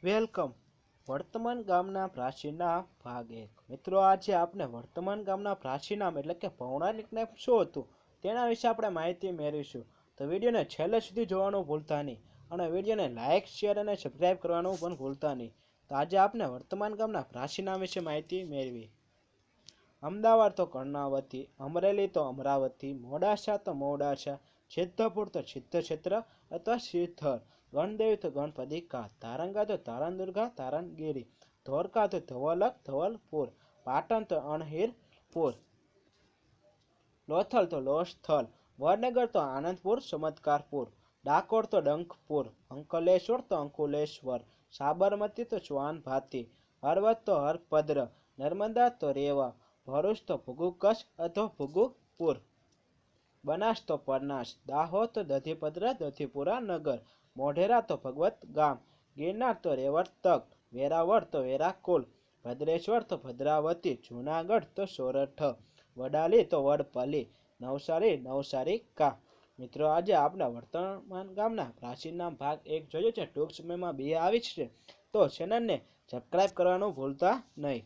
Welcome. વર્તમાન ગામના પ્રાચીન નામ ભાગ 1. મિત્રો, આજે આપણે વર્તમાન ગામના પ્રાચીન નામ એટલે કે પૌરાણિક નામ શું હતું તેના વિશે આપણે માહિતી મેળવીશું. તો વિડીયોને છેલ્લે સુધી જોવાનું ભૂલતા નહીં અને વિડીયોને લાઇક, શેર અને સબસ્ક્રાઇબ કરવાનું પણ ભૂલતા નહીં. તો આજે આપણે વર્તમાન ગામના પ્રાચીન નામ વિશે માહિતી મેળવી. અમદાવાદ તો કર્ણાવતી, અમરેલી તો અમરાવતી, મોડાસા તો મોડાસા, સિદ્ધપુર તો સિદ્ધક્ષેત્ર અથવા સિદ્ધર, ગણદેવી તો ગણપતિકા, તારંગા તો તારણદુર્ગા તારણગીરી, ધોરકા તો ધવલક ધવલપુર, પાટણ તો અણહિરપુર, લોથલ તો લોસથલ, વડનગર તો આનંદપુર ચમત્કારપુર, ડાકોર તો ડંખપુર, અંકલેશ્વર તો અંકુલેશ્વર, સાબરમતી તો સ્વાનભાતી, હળવદ તો હરપદ્ર, નર્મદા તો રેવા, ભરૂચ તો ભુગુકચ્છ અથવા ભુગુપુર, બનાસ તો પરનાસ, દાહોદ તો દધીપદ્ર દધીપુરા નગર, મોઢેરા તો ભગવત ગામ, ગિરનાર તો રેવત તક, વેરાવળ તો વેરાકુલ, ભદ્રેશ્વર તો ભદ્રાવતી, જૂનાગઢ તો સોરઠ, વડાલી તો વડપલ્લી, નવસારી નવસારી કા. મિત્રો, આજે આપણે વર્તમાન ગામના પ્રાચીન નામ ભાગ 1 જોયો છે. ટૂંક સમયમાં 2 આવી છે, તો ચેનલને સબસ્ક્રાઇબ કરવાનું ભૂલતા નહીં.